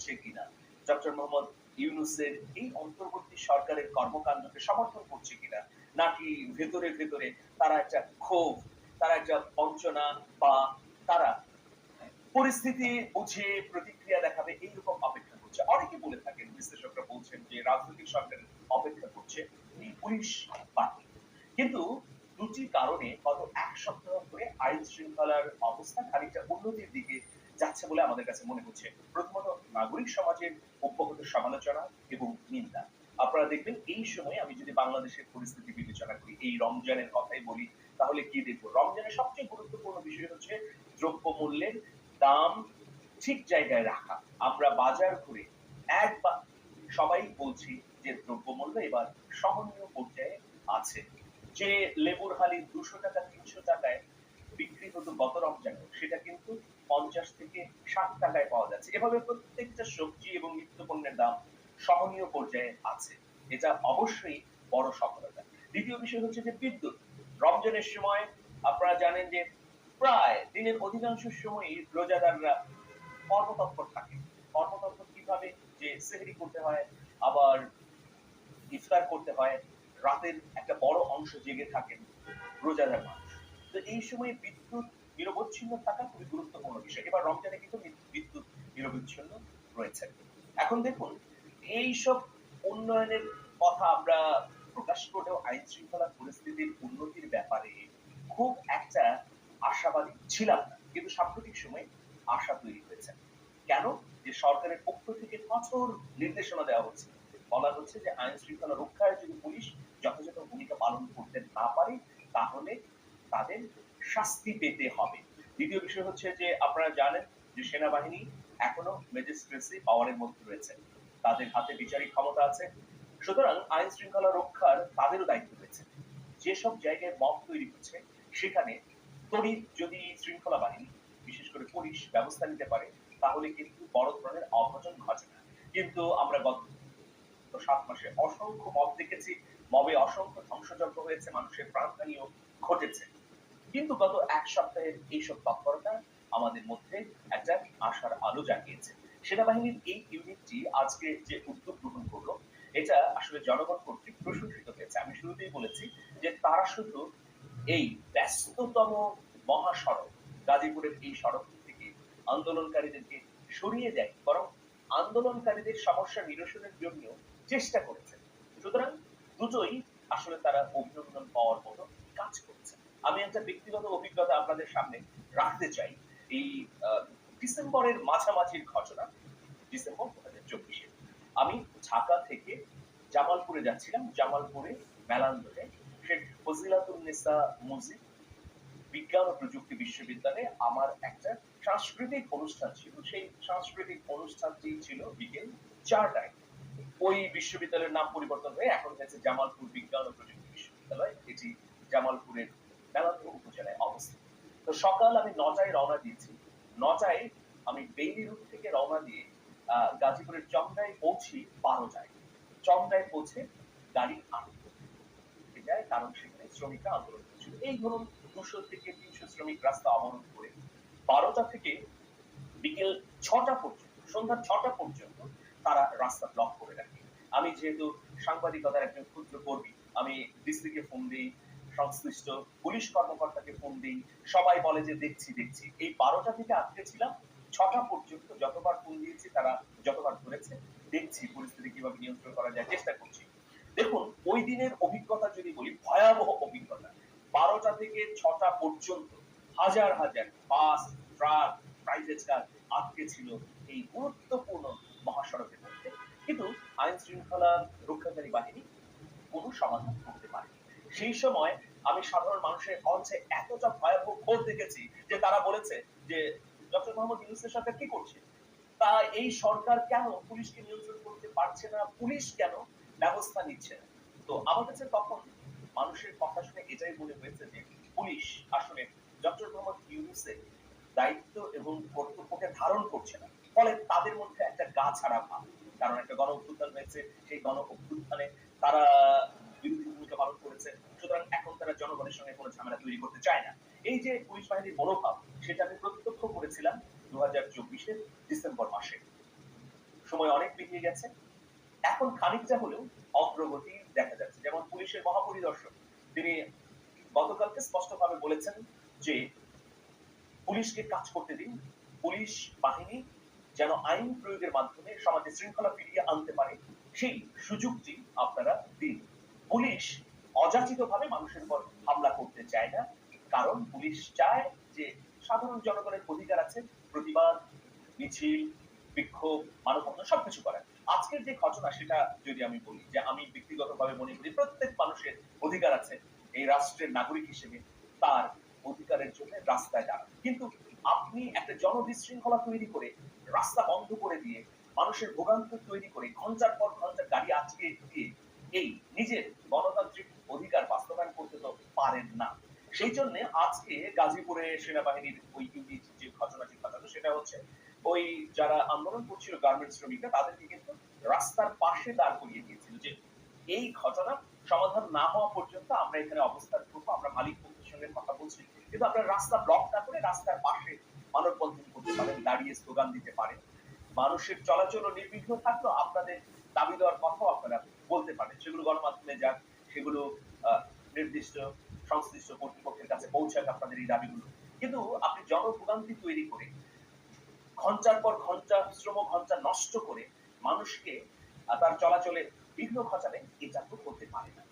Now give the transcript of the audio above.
করছে কিনা, ডক্টর মোহাম্মদ ইউনূসের এই অন্তর্বর্তী সরকারের কর্মকাণ্ডকে সমর্থন করছে কিনা, নাকি ভেতরে ভেতরে তারা একটা ক্ষোভ, তারা একটা বঞ্চনা বা তারা পরিস্থিতি বুঝে প্রতিক্রিয়া দেখাবে এইরকম অপেক্ষা করছে। অনেকে বলে থাকেন, বিশ্লেষকরা বলছেন যে রাজনৈতিক সরকারের অপেক্ষা করছে এই পুলিশ বাহিনী। কিন্তু দুটি কারণে গত এক সপ্তাহ ধরে আইন শৃঙ্খলার অবস্থা খানিকটা উন্নতির দিকে যাচ্ছে বলে আমাদের কাছে মনে হচ্ছে। প্রথমত নাগরিক সমাজের অব্যাহত সমালোচনা এবং নিন্দা। আপনারা দেখবেন এই সময়ে আমি যদি বাংলাদেশের পরিস্থিতি বিবেচনা করি, এই রমজানের কথাই বলি, তাহলে কি দেখব? রমজানের সবচেয়ে গুরুত্বপূর্ণ বিষয় হচ্ছে দ্রব্যমূল্যের দাম ঠিক জায়গায় রাখা। আমরা বাজার ঘুরে একবার সবাই বলছি যে দ্রব্যমূল্য এবার সহনীয় পর্যায়ে আছে। যে লেবুর হালি ২০০ টাকা ৩০০ টাকায় বিক্রি হতো গত রমজানে, সেটা কিন্তু ৫০ থেকে ৬০ টাকায় পাওয়া যাচ্ছে। এভাবে প্রত্যেকটা সবজি এবং নিত্যপণ্যের দাম সহনীয় পর্যায়ে আছে। এটা অবশ্যই বড় সফলতা। দ্বিতীয় বিষয় হচ্ছে যে বিদ্যুৎ। রমজানের সময় আপনারা জানেন যে প্রায় দিনের অধিকাংশ সময়ই রোজাদাররা কর্মতৎপর থাকে। কর্মতৎপর কিভাবে? যে সেহরি করতে হয়, আবার ইফতার করতে হয়, রাতের একটা বড় অংশ জেগে থাকেন রোজাদার মানুষ। তো এই সময়ে বিদ্যুৎ নিরবচ্ছিন্ন থাকা খুবই গুরুত্বপূর্ণ বিষয়। এবার রমজানে কিন্তু বিদ্যুৎ নিরবচ্ছিন্ন রয়েছে। এখন দেখুন, এইসব উন্নয়নের কথা আমরা প্রকাশ করলেও আইন শৃঙ্খলা পরিস্থিতির উন্নতির ব্যাপারে খুব একটা আশাবাদী ছিলাম না। কিন্তু সাম্প্রতিক সময়ে আশা তৈরি হয়েছে। কেন? যে সরকারের পক্ষ থেকে কঠোর নির্দেশনা দেওয়া হচ্ছে। বলা হচ্ছে যে আইন শৃঙ্খলা রক্ষায় যদি পুলিশ যথাযথ ভূমিকা পালন করতে না পারে, তাহলে তাদের শাস্তি পেতে হবে। দ্বিতীয় বিষয় হচ্ছে যে আপনারা জানেন যে সেনাবাহিনী এখনো ম্যাজিস্ট্রেসি পাওয়ারের মধ্যে রয়েছে। তাদের হাতে বিচারিক ক্ষমতা আছে। সুতরাং আইন শৃঙ্খলা রক্ষার তাদেরও দায়িত্ব রয়েছে। যেসব জায়গায় মব তৈরি হচ্ছে, সেখানে তড়িৎ যদি শৃঙ্খলা বাহিনী, বিশেষ করে পুলিশ ব্যবস্থা নিতে পারে, তাহলে কিন্তু বড় ধরনের অঘটন ঘটে না। কিন্তু আমরা গত ৭ মাসে অসংখ্য মব দেখেছি। মবে অসংখ্য ধ্বংসযজ্ঞ হয়েছে, মানুষের প্রাণহানিও ঘটেছে। কিন্তু গত এক সপ্তাহের এইসব তৎপরতা আমাদের মধ্যে একটা আশার আলো জাগিয়েছে। সেনাবাহিনীর এই ইউনিটটি আজকে যে উদ্যোগ গ্রহণ করলো, এটা আসলে জনগণ কর্তৃক প্রশংসিত হয়েছে। আমি শুরুতেই বলেছি যে তারা শুধু এই ব্যস্ততম মহাসড়ক, গাজীপুরের এই সড়ক থেকে আন্দোলনকারীদেরকে সরিয়ে দেয়, বরং আন্দোলনকারীদের সমস্যা নিরসনের জন্য চেষ্টা করেছে। সুতরাং দুটোই আসলে তারা অভিনন্দন পাওয়ার মতো কাজ করছে। আমি একটা ব্যক্তিগত অভিজ্ঞতা আপনাদের সামনে রাখতে চাই। এই ডিসেম্বরের মাঝামাঝির ঘটনা, ডিসেম্বর ২০২৪-এ আমি ঢাকা থেকে জামালপুরে যাচ্ছিলাম। জামালপুরে মেলান রোডে শেখ ফজিলাতুন্নেসা মুজিব বিজ্ঞান ও প্রযুক্তি বিশ্ববিদ্যালয়ে আমার একটা সাংস্কৃতিক অনুষ্ঠান ছিল। সেই সাংস্কৃতিক অনুষ্ঠানটি ছিল বিকেল ৪টায়। ওই বিশ্ববিদ্যালয়ের নাম পরিবর্তন হয়ে এখন হয়েছে জামালপুর বিজ্ঞান ও প্রযুক্তি বিশ্ববিদ্যালয়। এটি জামালপুরের মেলান্দহ উপজেলায় অবস্থিত। তো সকাল আমি ৯টায় রওনা দিয়েছি। ৯টায় আমি বেইলি রুট থেকে রওনা দিয়ে গাজীপুরের চন্দ্রায় পৌঁছি ১২টায়। চন্দ্রায় পৌঁছে গাড়ি আটকে যায়, কারণ সেখানে শ্রমিকরা আন্দোলন করছিল। এই ধরুন ২০০ থেকে ৩০০ শ্রমিক রাস্তা অবরোধ করে ১২টা থেকে বিকেল ৬টা পর্যন্ত, সন্ধ্যা ৬টা পর্যন্ত তারা রাস্তা ব্লক করে রাখে। আমি যেহেতু সাংবাদিকতার একজন ক্ষুদ্র কর্মী, আমি ডিসিকে ফোন দিই, সংশ্লিষ্ট পুলিশ কর্মকর্তাকে ফোন দিই, সবাই বলে যে দেখছি দেখছি। এই ১২টা থেকে আটকে ছিলাম, ৬টা পর্যন্ত যতবার ফোন দিয়েছি তারা যতবার ধরেছে, দেখছি পরিস্থিতি কিভাবে নিয়ন্ত্রণ করা যায়, চেষ্টা করছি। দেখুন, ওই দিনের অভিজ্ঞতা যদি বলি, ভয়াবহ অভিজ্ঞতা। ১২টা থেকে ৬টা পর্যন্ত হাজার হাজার বাস, ট্রাক, প্রাইভেট কার আটকে ছিল এই গুরুত্বপূর্ণ মহাসড়কের মধ্যে। কিন্তু আইন শৃঙ্খলা রক্ষাকারী বাহিনী কোনো সমাধান করতে পারেনি। সেই সময় আমি সাধারণ মানুষের কণ্ঠে এতটা ভয়াবহ ক্ষোভ দেখেছি যে তারা বলেছে যে ডক্টর মোহাম্মদ ইউনূসের সরকার কি করছে? তা এই সরকার কেন পুলিশকে নিয়ন্ত্রণ করতে পারছে না? পুলিশ কেন ব্যবস্থা নিচ্ছে না? তো আমার কাছে তখন মানুষের কথা শুনে এটাই মনে হয়েছে যে পুলিশ আসলে ডক্টর মোহাম্মদ ইউনূসের দায়িত্ব এবং কর্তব্যকে ধারণ করছে না। ফলে তাদের মধ্যে একটা গা ছাড়া ভাব। কারণ একটা গণ অভ্যুত্থান হয়েছে, সেই গণ অভ্যুত্থানে তারা বিরোধী ভূমিকা পালন করেছে। সুতরাং এখন তারা জনগণের সঙ্গে কোনো ঝামেলা তৈরি করতে চায় না। এই যে পুলিশ বাহিনীর মনোভাব, সেটা আমি প্রত্যক্ষ করেছিলাম ২০২৪-এর ডিসেম্বর মাসে। সময় অনেক পেরিয়ে গেছে। এখন খানিকটা হলেও অগ্রগতি দেখা যাচ্ছে। যেমন পুলিশের মহাপরিদর্শক তিনি গতকালকে স্পষ্টভাবে বলেছেন যে, পুলিশকে কাজ করতে দিন। পুলিশ বাহিনী যেন আইন প্রয়োগের মাধ্যমে সমাজে শৃঙ্খলা ফিরিয়ে আনতে পারে, সেই সুযোগটি আপনারা দিন। পুলিশ অযাচিতভাবে মানুষের উপর হামলা করতে চায় না। কারণ পুলিশ চায় যে সাধারণ জনগণের অধিকার আছে প্রতিবাদ, মিছিল, বিক্ষোভ, মানববন্ধন সবকিছু করার। আজকের যে ঘটনা সেটা যদি আমি বলি যে আমি ব্যক্তিগতভাবে মনে করি প্রত্যেক মানুষের অধিকার আছে এই রাষ্ট্রের নাগরিক হিসেবে তার অধিকারের জন্য রাস্তায় দাঁড়ানো। কিন্তু আপনি একটা জনবিশৃঙ্খলা তৈরি করে রাস্তা বন্ধ করে দিয়ে মানুষের ভোগান্তি তৈরি করে ঘন্টার পর ঘন্টা গাড়ি আটকে দিয়ে এই নিজের গণতান্ত্রিক অধিকার বাস্তবায়ন করতে তো পারেন না। সেই জন্য আজকে গাজীপুরে সেনাবাহিনীর ওই ইউনিট যে ঘটনাটি ঘটালো সেটা হচ্ছে ওই যারা আন্দোলন করছিল গার্মেন্টস শ্রমিকরা তাদেরকে কিন্তু রাস্তার পাশে দাঁড় করিয়ে দিয়েছিল যে এই ঘটনা সমাধান না হওয়া পর্যন্ত আমরা এখানে অবস্থান করবো, আমরা মালিক পক্ষের সঙ্গে কথা বলছি, কিন্তু আপনার রাস্তা ব্লক না করে রাস্তার পাশে মানববন্ধন করতে পারেন, দাঁড়িয়ে স্লোগান দিতে পারেন, মানুষের চলাচল নির্বিঘ্ন থাকলো, আপনাদের দাবি দেওয়ার কথাও আপনারা বলতে পারেন, সেগুলো গণমাধ্যমে যাক, সেগুলো নির্দিষ্ট সংশ্লিষ্ট কর্তৃপক্ষের কাছে পৌঁছাক আপনাদের এই দাবিগুলো। কিন্তু আপনি জনভোগান্তি তৈরি করে ঘন্টার পর ঘন্টা শ্রম ঘন্টা নষ্ট করে মানুষকে তার চলাচলে বিঘ্ন ঘটালে এটা তো হতে পারে না।